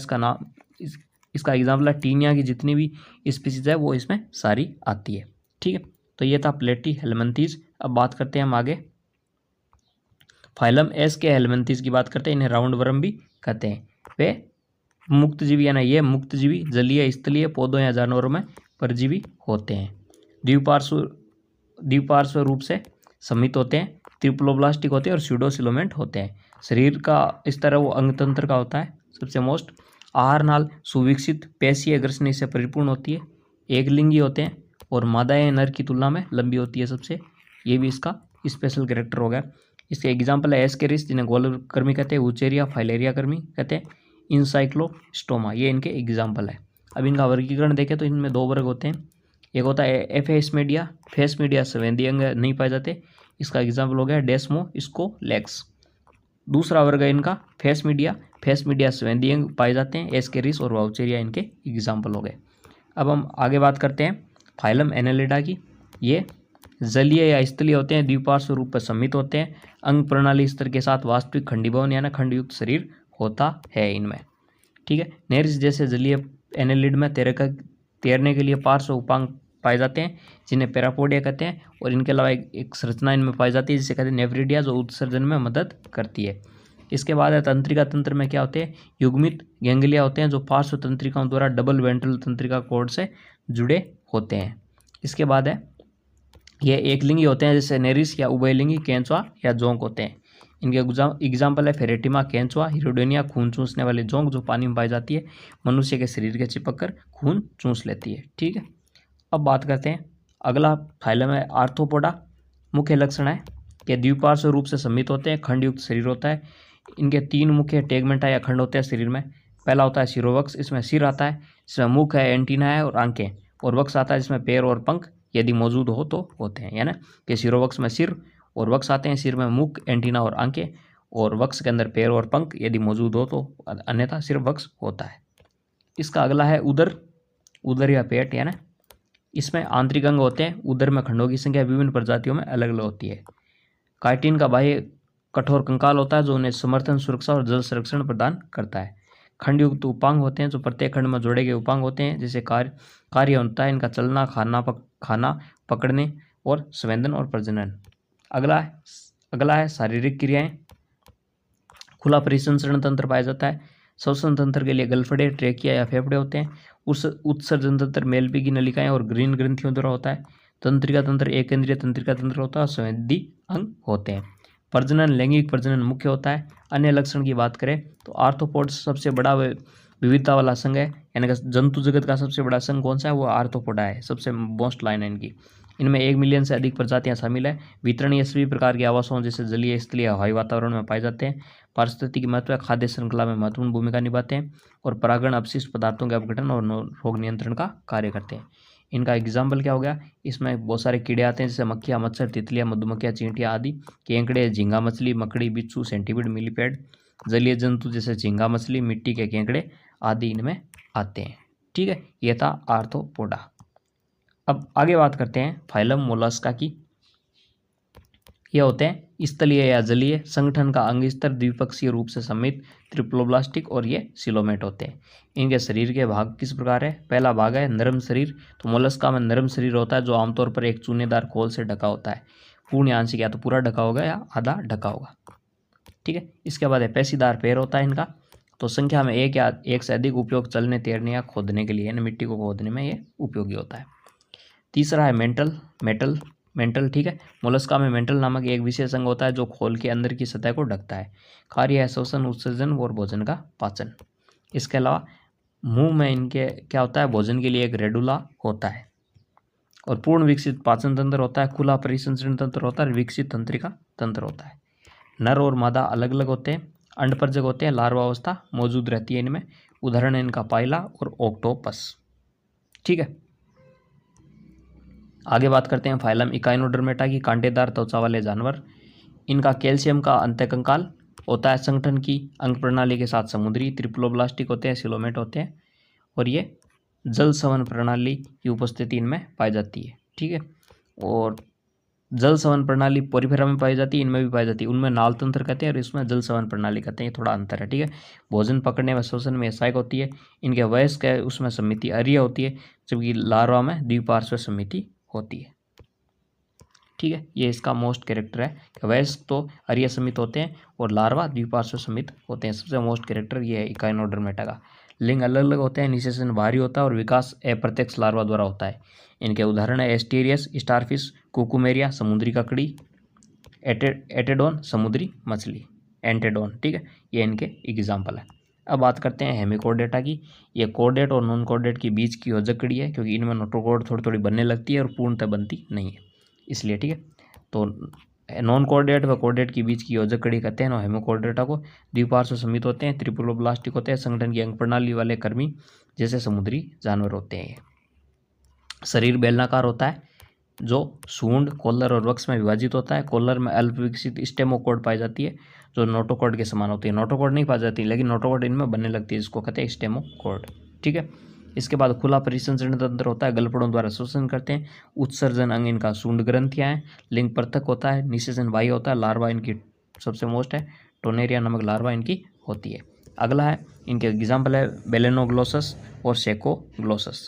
इसका एग्जाम्पल है टीनिया की जितनी भी स्पीसीज है वो इसमें सारी आती है, ठीक है। तो ये था प्लेटीहेल्मिन्थीज। अब बात करते हैं हम आगे फाइलम एस के हेल्मिन्थीज की बात करते हैं। इन्हें राउंड वर्म भी कहते हैं। वे मुक्तजीवी, यानी ये मुक्तजीवी जलीय स्थलीय पौधों या जानवरों में परजीवी होते हैं। द्विपार्श्व रूप से समित होते हैं, ट्रिप्लोब्लास्टिक होते हैं और स्यूडोसिलोमेंट होते हैं। शरीर का इस तरह वो अंगतंत्र का होता है सबसे मोस्ट। आहार नाल सुविकसित पेशीय ग्रसनी से परिपूर्ण होती है। एक लिंगी होते हैं, और मादाएं नर की तुलना में लंबी होती है सबसे, ये भी इसका स्पेशल कैरेक्टर हो गया। इसके एग्जाम्पल है एस्केरिस जिन्हें गोलर कर्मी कहते हैं, ऊचेरिया फाइलेरिया कर्मी कहते हैं, इंसाइक्लोस्टोमा, ये इनके एग्जाम्पल है। अब इनका वर्गीकरण देखें तो इनमें दो वर्ग होते हैं, एक होता है एफेस मीडिया, फेस मीडिया संवेदी अंग नहीं पाए जाते, इसका एग्जाम्पल हो गया डेस्मो स्कोलेक्स। दूसरा वर्ग है इनका फेस मीडिया संवेदी अंग पाए जाते हैं, एस्केरिस और वाउचेरिया इनके एग्जाम्पल हो गए। अब हम आगे बात करते हैं फाइलम एनेलिडा की। ये जलीय या स्थलीय होते हैं, द्विपार्श्व रूप पर सम्मिलित होते हैं, अंग प्रणाली स्तर के साथ वास्तविक खंडीभवन यानी खंडयुक्त शरीर होता है इनमें, ठीक है। नेरिस जैसे जलीय एनेलिड में तैरने के लिए पार्श्व उपांग पाए जाते हैं जिन्हें पैरापोडिया कहते हैं, और इनके अलावा एक संरचना इनमें पाई जाती है जिसे कहते हैं नेफ्रिडिया, जो उत्सर्जन में मदद करती है। इसके बाद है तंत्रिका तंत्र में क्या होते हैं, युग्मित गैंग्लिया होते हैं जो पार्श्व तंत्रिकाओं द्वारा डबल वेंट्रल तंत्रिका कॉर्ड से जुड़े होते हैं। इसके बाद है ये एकलिंगी होते हैं जैसे नेरिस, या उभयलिंगी केंचुआ या जोंक होते हैं। इनके एग्जाम्पल है फेरेटिमा केंचुआ, हिरोडेनिया खून चूसने वाली जोंक जो पानी में पाई जाती है, मनुष्य के शरीर के चिपक कर खून चूस लेती है, ठीक है। अब बात करते हैं अगला फाइलम है आर्थ्रोपोडा। मुख्य लक्षण है कि द्विपार्श्व रूप से सम्मिलित होते हैं, खंडयुक्त शरीर होता है। इनके तीन मुख्य टेगमेंटा या खंड होते हैं शरीर में। पहला होता है शिरोवक्ष, इसमें सिर आता है, इसमें मुख है, एंटीना है और आंखें, और वक्ष आता है जिसमें पैर और पंख यदि मौजूद हो तो होते हैं, यानी कि शिरोवक्ष में सिर और वक्ष आते हैं, सिर में मुख, एंटीना और आंखें, और वक्ष के अंदर पैर और पंख यदि मौजूद हो तो, अन्यथा सिर्फ वक्ष होता है। इसका अगला है उदर या पेट, यानी इसमें आंतरिक अंग होते हैं। उदर में खंडों की संख्या विभिन्न प्रजातियों में अलग अलग होती है। काइटिन का बाह्य कठोर कंकाल होता है जो उन्हें समर्थन, सुरक्षा और जल संरक्षण प्रदान करता है। खंडयुक्त उपांग होते हैं जो प्रत्येक खंड में जोड़े गए उपांग होते हैं, जिसे कार्य होता है इनका चलना, खाना पकड़ने और संवेदन और प्रजनन। अगला है शारीरिक क्रियाएं। खुला परिसंचरण तंत्र पाया जाता है। श्वसन तंत्र के लिए गलफड़े, ट्रेकिया या फेफड़े होते हैं। उत्सर्जन तंत्र मेलपी की नलिकाएं और ग्रीन ग्रंथियों द्वारा होता है। तंत्रिका तंत्र एक केंद्रीय तंत्रिका तंत्र होता है और संवेदी अंग होते हैं। प्रजनन, लैंगिक प्रजनन मुख्य होता है। अन्य लक्षण की बात करें तो आर्थ्रोपोड्स सबसे बड़ा विविधता वाला संघ है, यानी कि जंतु जगत का सबसे बड़ा संघ कौन सा है, वो आर्थ्रोपोडा है, सबसे मोस्ट लाइन है इनकी। इनमें 1 मिलियन से अधिक प्रजातियां शामिल है। वितरण ये सभी प्रकार के आवासों जैसे जलीय, स्थलीय, हवाई वातावरण में पाए जाते हैं। पारिस्थितिकी महत्व खाद्य श्रृंखला में महत्वपूर्ण भूमिका निभाते हैं और परागण, अपशिष्ट पदार्थों के अपघटन और रोग नियंत्रण का कार्य करते हैं। इनका एग्जाम्पल क्या हो गया, इसमें बहुत सारे कीड़े आते हैं जैसे मक्खियाँ, मच्छर, तितलियाँ, मधुमक्खियाँ, चींटियाँ आदि, केंकड़े, झींगा मछली, मकड़ी, बिच्छू, सेंटीपीड, मिलीपेड, जलीय जंतु जैसे झींगा मछली, मिट्टी के केंकड़े आदि इनमें आते हैं, ठीक है। ये था आर्थ्रोपोडा। अब आगे बात करते हैं फाइलम मोलस्का की। ये होते हैं स्थलीय या जलीय संगठन का अंग स्तर, द्विपक्षीय रूप से सम्मिलित, ट्रिप्लोब्लास्टिक और ये सिलोमेट होते हैं। इनके शरीर के भाग किस प्रकार है, पहला भाग है नरम शरीर। तो मोलस्का में नरम शरीर होता है जो आमतौर पर एक चूनेदार खोल से ढका होता है। पूर्ण आंशिक, या तो पूरा ढका होगा या आधा ढका होगा, ठीक है। इसके बाद है पेशीदार पैर होता है इनका। तो संख्या में एक या एक से अधिक उपयोग चलने, तैरने या खोदने के लिए, यानी मिट्टी को खोदने में ये उपयोगी होता है। तीसरा है मेंटल, ठीक है। मोलस्का में मेंटल नामक एक विशेष अंग होता है जो खोल के अंदर की सतह को ढकता है। कार्य है श्वसन, उत्सर्जन और भोजन का पाचन। इसके अलावा मुंह में इनके क्या होता है, भोजन के लिए एक रेडुला होता है और पूर्ण विकसित पाचन तंत्र होता है। खुला परिसंचरण तंत्र होता है, विकसित तंत्रिका तंत्र होता है। नर और मादा अलग अलग होते हैं, अंडपरजक होते हैं, लार्वा अवस्था मौजूद रहती है इनमें। उदाहरण है इनका पाइला और ऑक्टोपस, ठीक है। आगे बात करते हैं फाइलम इकाइनोडर्मेटा की, कांटेदार त्वचा वाले जानवर। इनका कैल्शियम का अंतःकंकाल होता है, संगठन की अंग प्रणाली के साथ समुद्री, ट्रिप्लोब्लास्टिक होते हैं, सिलोमेट होते हैं, और ये जल संवहन प्रणाली की उपस्थिति इनमें पाई जाती है, ठीक है। और जल संवहन प्रणाली पोरिफेरा में पाई जाती है, इनमें भी पाई जाती है। उनमें नाल तंत्र कहते हैं और इसमें जल संवहन प्रणाली कहते हैं, थोड़ा अंतर है, ठीक है। भोजन पकड़ने व शोषण में सहायक होती है। इनके वयस्क है उसमें समिति अरीय होती है, जबकि लार्वा में द्विपार्श्व समिति होती है, ठीक है। ये इसका मोस्ट कैरेक्टर है कि वयस्क तो अरीय समित होते हैं और लार्वा द्विपार्श्व समित होते हैं। सबसे मोस्ट कैरेक्टर ये है इकाइनोडर्मेटा का। लिंग अलग अलग होते हैं, निषेचन भारी होता है और विकास अप्रत्यक्ष लार्वा द्वारा होता है। इनके उदाहरण है एस्टेरियस, स्टारफिश, कुकुमेरिया समुद्री ककड़ी, एटेडोन समुद्री मछली, एंटेडोन, ठीक है। ये इनके एग्जाम्पल है। अब बात करते हैं हेमिकोर्डेटा की। ये कोर्डेट और नॉन कोर्डेट के बीच की होजकड़ी है, क्योंकि इनमें नोटोकॉर्ड थोड़ी थोड़ी बनने लगती है और पूर्णतः बनती नहीं है, इसलिए। ठीक है, तो नॉन कोर्डेट व कोर्डेट के बीच की योजकड़ी कहते हैं हेमिकोर्डेटा को। द्विपार्श्व समित होते हैं, त्रिपुलोब्लास्टिक होते हैं, संगठन की अंग प्रणाली वाले कर्मी जैसे समुद्री जानवर होते हैं। शरीर बेलनाकार होता है, जो सूंड, कॉलर और वक्ष में विभाजित होता है। कॉलर में अल्प विकसित स्टेमोकॉर्ड पाई जाती है, जो नोटोकॉर्ड के समान होती है। नोटोकॉर्ड नहीं पाई जाती, लेकिन नोटोकॉर्ड इनमें बनने लगती है, जिसको कहते हैं स्टेमोकॉर्ड। ठीक है, इसके बाद खुला परिसंचरण तंत्र होता है, गलपड़ों द्वारा शोषण करते हैं। उत्सर्जन अंग इनका सूंड ग्रंथियां हैं। लिंग पृथक होता है, निषेचन बाह्य होता है। लार्वा इनकी सबसे मोस्ट है, टोनेरिया नामक लार्वा इनकी होती है। अगला है, इनके एग्जाम्पल है बेलेनोग्लोसस और सेकोग्लोसस।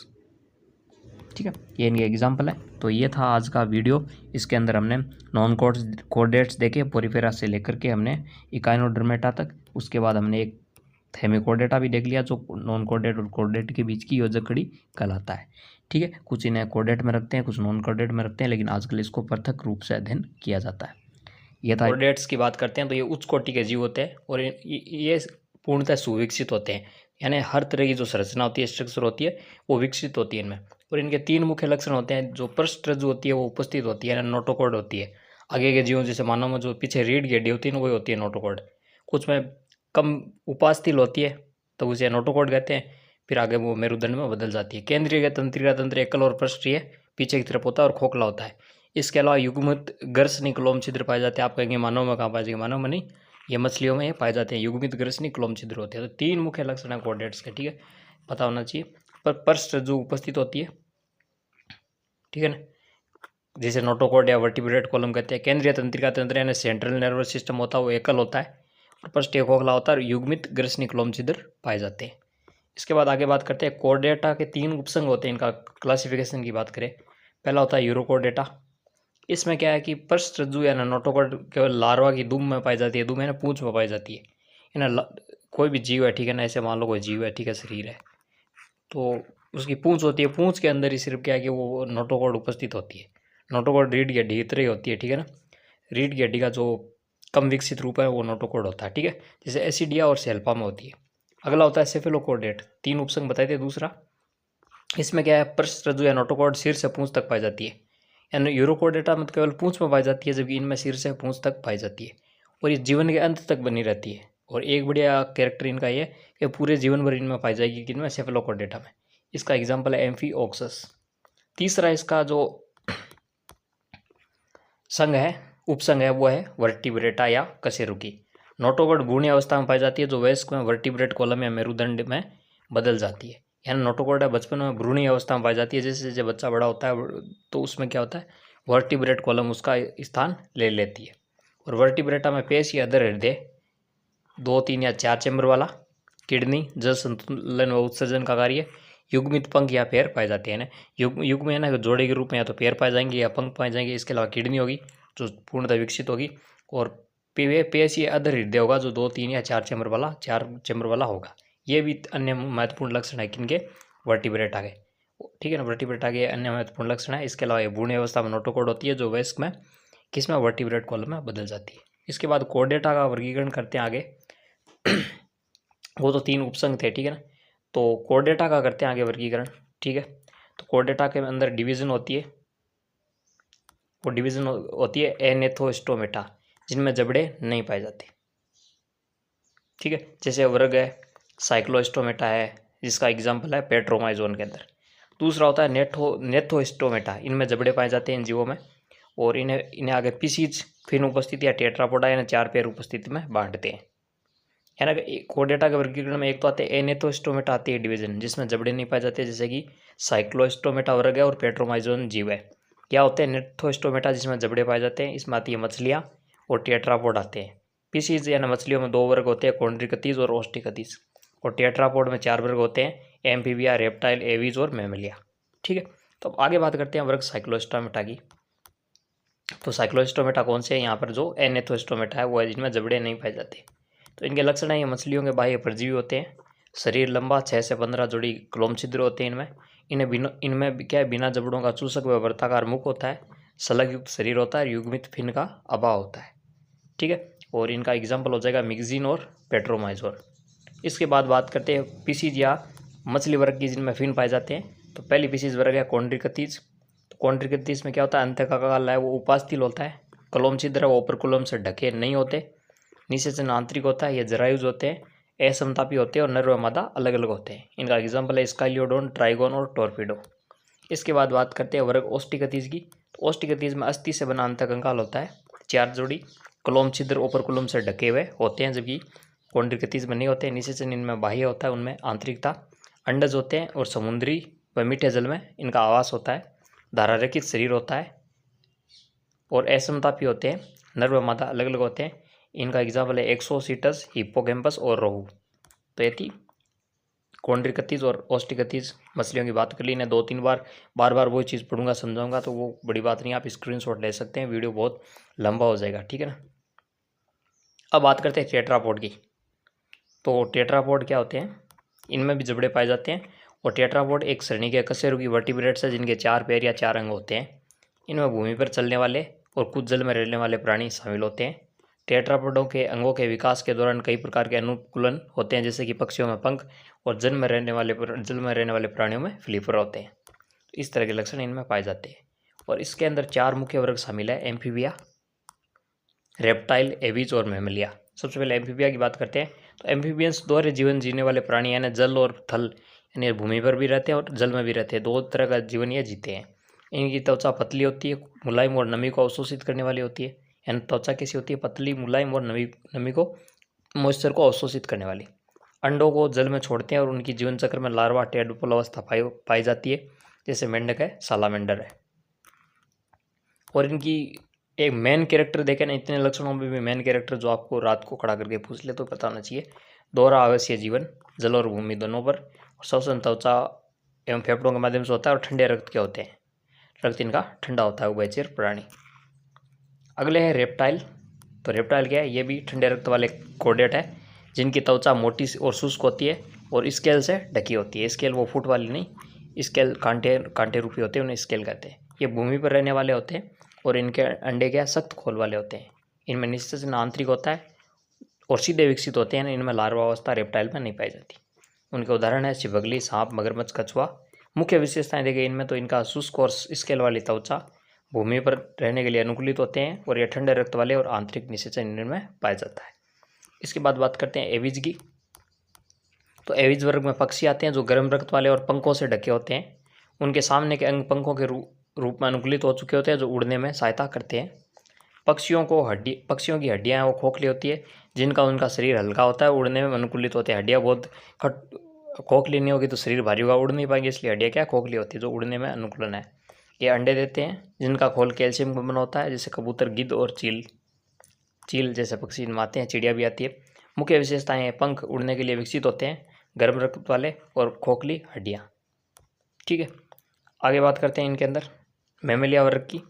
ठीक है, ये इनके एग्जाम्पल है। तो ये था आज का वीडियो। इसके अंदर हमने नॉन कोर्डेट्स देखे, पोरिफेरा से लेकर के हमने इकाइनोडर्मेटा तक। उसके बाद हमने एक हेमिकोर्डेटा भी देख लिया, जो नॉन कोर्डेट और कोर्डेट के बीच की योजकड़ी कहलाता है। ठीक है, कुछ इन्हें कोर्डेट में रखते हैं, कुछ नॉन कोर्डेट में रखते हैं, लेकिन आजकल इसको पृथक रूप से अध्ययन किया जाता है। ये था। कोर्डेट्स की बात करते हैं तो ये उच्च कोटि के जीव होते हैं और ये पूर्णतः सुविकसित होते हैं, यानी हर तरह की जो संरचना होती है, स्ट्रक्चर होती है, वो विकसित होती है इनमें। और इनके 3 मुख्य लक्षण होते हैं। जो पृष्ठरज्जु होती है वो उपस्थित होती है, यानी नोटोकॉर्ड होती है। आगे के जीवों जैसे मानव में जो पीछे रीढ़ की हड्डी होती है ना, वही होती है नोटोकॉर्ड। कुछ में कम उपास्थि होती है, तो उसे नोटोकॉर्ड कहते हैं। फिर आगे वो मेरुदंड में बदल जाती है। केंद्रीय तंत्रिका तंत्र एकल और पृष्ठीय पीछे की तरफ होता है और खोखला होता है। इसके अलावा युग्मित गर्सनी क्लोम छिद्र पाए जाते हैं। आप कहेंगे मानव में कहाँ पाए जाएंगे, मानव में नहीं, ये मछलियों में ये पाए जाते हैं। युग्मित गर्सनी क्लोम छिद्र होते हैं। तो 3 मुख्य लक्षण है कोर्डेट्स के। ठीक है, पता होना चाहिए। पर पृष्ठरज्जु उपस्थित होती है, ठीक है ना, जिसे नोटोकॉर्ड या वर्टिब्रेट कॉलम कहते हैं। केंद्रीय तंत्रिका तंत्र यानी सेंट्रल नर्वस सिस्टम होता है, वो एकल होता है और पृष्ठीय खोखला होता है और युग्मित ग्रसनी क्लोम छिद्र पाए जाते हैं। इसके बाद आगे बात करते हैं कोर्डेटा के 3 उपसंग होते हैं। इनका क्लासिफिकेशन की बात करें, पहला होता है यूरोकोर्डेटा। इसमें क्या है कि पृष्ठरज्जु या नोटोकॉर्ड केवल लार्वा की दुम में पाई जाती है। दुम है ना, पूंछ में पाई जाती है ना। कोई भी जीव है, ठीक है ना, ऐसे मान लो कोई जीव है, ठीक है, शरीर है, तो उसकी पूंछ होती है। पूंछ के अंदर ही सिर्फ क्या है कि वो नोटोकॉर्ड उपस्थित होती है। नोटोकॉर्ड रीढ़ की हड्डी की तरह होती है, ठीक है ना। रीढ़ की हड्डी का जो कम विकसित रूप है वो नोटोकॉर्ड होता है, ठीक है, जैसे एसिडिया और सेल्पा में होती है। अगला होता है सेफेलोकोर्डेट। 3 उपसंग बताए थे। दूसरा, इसमें क्या है, पृष्ठरज्जु या नोटोकॉर्ड सिर से पूंछ तक पाई जाती है। यानी यूरोकोर्डेटा में केवल पूंछ में पाई जाती है, जबकि इनमें सिर से पूंछ तक पाई जाती है और ये जीवन के अंत तक बनी रहती है। और एक बढ़िया कैरेक्टर इनका ये कि पूरे जीवन भर इनमें पाई जाएगी, किनमें, सेफेलोकोर्डेटा में। इसका एग्जाम्पल है एम्फीओक्सस। तीसरा इसका जो संघ है, उपसंघ है, वो है वर्टिब्रेटा या कशेरुकी। नोटोकॉर्ड भ्रूण अवस्था में पाई जाती है, जो वयस्क में वर्टिब्रेट कॉलम या मेरुदंड में बदल जाती है। यानी नोटोकॉर्ड बचपन में भ्रूणी अवस्था में पाई जाती है। जैसे जैसे बच्चा बड़ा होता है तो उसमें क्या होता है, वर्टिब्रेट कॉलम उसका स्थान ले लेती है। और वर्टिब्रेटा में पेश या अधर हृदय, 2, 3 या 4 चैम्बर वाला, किडनी, जल संतुलन व उत्सर्जन का कार्य, युग्मित पंख या पैर पाए जाते हैं ना। युग में है ना, जोड़े के रूप में या तो पैर पाए जाएंगे या पंख पाए जाएंगे। इसके अलावा किडनी होगी जो पूर्णतः विकसित होगी, और पेशी अधर हृदय होगा जो 2, 3 या 4 चैम्बर वाला होगा। ये भी अन्य महत्वपूर्ण लक्षण है किनके, वर्टिब्रेटा के। ठीक है ना, वर्टिब्रेटा के अन्य महत्वपूर्ण लक्षण है। इसके अलावा भ्रूण अवस्था में नोटोकॉर्ड होती है, जो वयस्क में किसमें, वर्टिब्रेट कॉलम में बदल जाती है। इसके बाद कोर्डेटा का वर्गीकरण करते हैं आगे। वो तो 3 उपसंघ थे, ठीक है ना। तो कोर्डेटा का करते हैं आगे वर्गीकरण, ठीक है। तो कोर्डेटा के अंदर डिवीजन होती है, वो डिवीजन होती है एनेथोस्टोमेटा, जिनमें जबड़े नहीं पाए जाते, ठीक है। जैसे वर्ग है साइक्लोस्टोमेटा है, जिसका एग्जाम्पल है पेट्रोमाइजोन के अंदर। दूसरा होता है नेथोस्टोमेटा, इनमें जबड़े पाए जाते हैं इन जीवों में। और इन्हें आगे पिसीज, फिन उपस्थिति या टेट्रापोडा यानी 4 पैर उपस्थिति में बांटते हैं। है ना, कोर्डेटा के वर्गीकरण में एक तो आते हैं एनेथोस्टोमेटा आती है डिवीजन, जिसमें जबड़े नहीं पाए जाते, जैसे कि साइक्लोस्टोमेटा वर्ग है और पेट्रोमाइजोन जीव है। क्या होते हैं, नेथोस्टोमेटा जिसमें जबड़े पाए जाते हैं, इसमें आती है मछलियाँ और टेट्रापोड आते हैं। पीसीज यानी मछलियों में 2 वर्ग होते हैं, कॉन्ड्रिकतीज और ओस्टिकतीज। और टेट्रापोड में 4 वर्ग होते हैं, एम्फीबिया, रेप्टाइल, एवीज और मैमेलिया, ठीक है। तो आगे बात करते हैं वर्ग साइक्लोस्टोमेटा की। तो साइक्लोस्टोमेटा कौन से है, यहाँ पर जो एनेथोस्टोमेटा है वो है जिनमें जबड़े नहीं पाए जाते। तो इनके लक्षण है, ये मछलियों के बाह्य परजीवी होते हैं, शरीर लंबा, 6 से 15 जोड़ी क्लोम छिद्र होते हैं इनमें। इनमें क्या है, बिना जबड़ों का चूसक व वर्ताकार मुख होता है, सलग युक्त शरीर होता है, युग्मित फिन का अभाव होता है, ठीक है। और इनका एग्जाम्पल हो जाएगा मिक्सिन और पेट्रोमाइजोन। इसके बाद बात करते हैं पीसीज या मछली वर्ग की, जिनमें फिन पाए जाते हैं। तो पहली पीसीज वर्ग है कॉन्ड्रिकतीज। तो कॉन्ड्रिकतीज में क्या होता है, अंत का काल है वो उपास्थील होता है, कलोम छिद्र है वो ऊपर कलोम से ढके नहीं होते, निषेचन आंतरिक होता है, ये जरायुज होते हैं, असमतापी होते हैं और नर व मादा अलग अलग होते हैं। इनका एग्जाम्पल है स्काइलियोडोन, ट्राइगोन और टॉर्पीडो। इसके बाद बात करते हैं वर्ग ओस्टिकतीज की। तो ओस्टिकतीज में अस्थि से बना अंत कंकाल होता है, 4 जोड़ी, कलोम छिद्र ऊपर कलोम से ढके हुए होते हैं, जबकि कॉन्ड्रिकतीज में नहीं होते हैं। निषेचन इनमें बाह्य होता है, उनमें आंतरिकता। अंडज होते हैं और समुद्री व मीठे जल में इनका आवास होता है। धारारेखित शरीर होता है और असमतापी होते हैं, नर व मादा अलग अलग होते हैं। इनका एग्जाम्पल है एक्सोसीटस, हिप्पोकैम्पस और रोहू। तो ये थी कॉन्ड्रिकतीज और ओस्टिकतीज मछलियों की बात कर ली। इन्हें 2-3 बार बार वही चीज़ पढ़ूंगा समझाऊंगा, तो वो बड़ी बात नहीं, आप स्क्रीनशॉट ले सकते हैं, वीडियो बहुत लंबा हो जाएगा, ठीक है ना। अब बात करते हैं टेट्रापोड की। तो टेट्रापोड क्या होते हैं, इनमें भी जबड़े पाए जाते हैं। और टेट्रापोड एक श्रेणी के कशेरुकी वर्टिब्रेट्स है, जिनके 4 पैर या 4 अंग होते हैं। इनमें भूमि पर चलने वाले और कुछ जल में रहने वाले प्राणी शामिल होते हैं। टेट्रापोडों के अंगों के विकास के दौरान कई प्रकार के अनुकूलन होते हैं, जैसे कि पक्षियों में पंख और जल में रहने वाले प्राणियों में फ्लीपर होते हैं। तो इस तरह के लक्षण इनमें पाए जाते हैं। और इसके अंदर 4 मुख्य वर्ग शामिल है, एम्फीबिया, रेप्टाइल, एविज और मैमलिया। सबसे पहले एम्फीबिया की बात करते हैं। तो एम्फीबियंस दोहरे जीवन जीने वाले प्राणी, यानी जल और थल, यानी भूमि पर भी रहते हैं और जल में भी रहते हैं, 2 तरह का जीवन ये जीते हैं। इनकी त्वचा पतली होती है, मुलायम और नमी को अवशोषित करने वाली होती है। यानी त्वचा कैसी होती है, पतली, मुलायम और नमी को, मॉइस्चर को अवशोषित करने वाली। अंडों को जल में छोड़ते हैं और उनकी जीवन चक्र में लार्वा, टेडपोल अवस्था पाई जाती है, जैसे मेंढक है, सालामेंडर है। और इनकी एक मेन कैरेक्टर देखें ना, इतने लक्षणों में भी मेन कैरेक्टर जो आपको रात को खड़ा करके पूछ ले तो पता होना चाहिए। दोहरा आवासीय जीवन, जल और भूमि दोनों पर, और श्वसन त्वचा एवं फेफड़ों के माध्यम से होता है। और ठंडे रक्त के होते हैं, रक्त इनका ठंडा होता है, उभयचर प्राणी। अगले है रेप्टाइल। तो रेप्टाइल क्या है, ये भी ठंडे रक्त वाले कोडेट है, जिनकी त्वचा मोटी और शुष्क होती है और स्केल से ढकी होती है। स्केल वो फुट वाली नहीं, स्केल कांटे रूपी होते हैं, उन्हें स्केल कहते हैं। ये भूमि पर रहने वाले होते हैं और इनके अंडे क्या सख्त खोल वाले होते हैं। इनमें निषेचन आंतरिक होता है और सीधे विकसित होते हैं। इनमें लार्वा अवस्था रेप्टाइल में नहीं पाई जाती। उनके उदाहरण है चिबगली, सांप, मगरमच्छ, कछुआ। मुख्य विशेषताएं देखें इनमें, तो इनका शुष्क और स्केल वाली त्वचा, भूमि पर रहने के लिए अनुकूलित होते हैं और ये ठंडे रक्त वाले और आंतरिक निषेचन इनमें पाया जाता है। इसके बाद बात करते हैं एविज की। तो एविज वर्ग में पक्षी आते हैं जो गर्म रक्त वाले और पंखों से ढके होते हैं। उनके सामने के अंग पंखों के रूप में अनुकूलित हो चुके होते हैं, जो उड़ने में सहायता करते हैं। पक्षियों की हड्डियां वो खोखली होती है, जिनका उनका शरीर हल्का होता है, उड़ने में अनुकूलित होते हैं। हड्डियां बहुत खोखली नहीं होगी तो शरीर भारी होगा, उड़ नहीं पाएंगे, इसलिए हड्डियां क्या खोखली होती है, जो उड़ने में अनुकूलन है। ये अंडे देते हैं, जिनका खोल कैल्शियम का बना होता है, जैसे कबूतर, गिद्ध और चील जैसे पक्षी इनमें आते हैं। चिड़िया भी आती है। मुख्य विशेषताएं हैं, पंख उड़ने के लिए विकसित होते हैं, गर्म रक्त वाले और खोखली हड्डियाँ, ठीक है। आगे बात करते हैं इनके अंदर मैमलिया वर्ग की।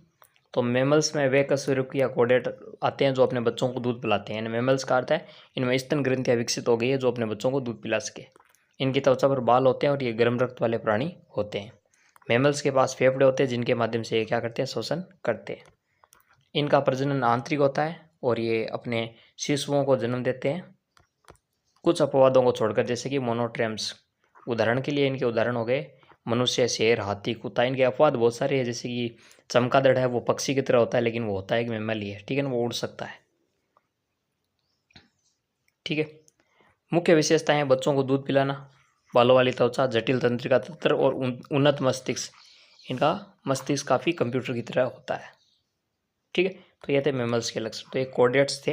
तो मैमल्स में वे कशेरुकी या कोडेट आते हैं जो अपने बच्चों को दूध पिलाते हैं। मैमल्स का अर्थ है इनमें स्तन ग्रंथियाँ विकसित हो गई है जो अपने बच्चों को दूध पिला सके। इनकी त्वचा पर बाल होते हैं और ये गर्म रक्त वाले प्राणी होते हैं। मैमल्स के पास फेफड़े होते हैं, जिनके माध्यम से ये क्या करते हैं, श्वसन करते हैं। इनका प्रजनन आंतरिक होता है और ये अपने शिशुओं को जन्म देते हैं, कुछ अपवादों को छोड़कर, जैसे कि मोनोट्रेम्स। उदाहरण के लिए इनके उदाहरण हो गए मनुष्य, शेर, हाथी, कुत्ता। इनके अपवाद बहुत सारे हैं, जैसे कि चमगादड़ है, वो पक्षी की तरह होता है, लेकिन वो होता है एक मैमल ही है, ठीक है ना, वो उड़ सकता है, ठीक है। मुख्य विशेषताएं हैं, बच्चों को दूध पिलाना, बालों वाली त्वचा, जटिल तंत्रिका तंत्र और उन्नत मस्तिष्क। इनका मस्तिष्क काफ़ी कंप्यूटर की तरह होता है, ठीक है। तो ये थे मैमल्स के लक्षण। तो ये कोडेट्स थे।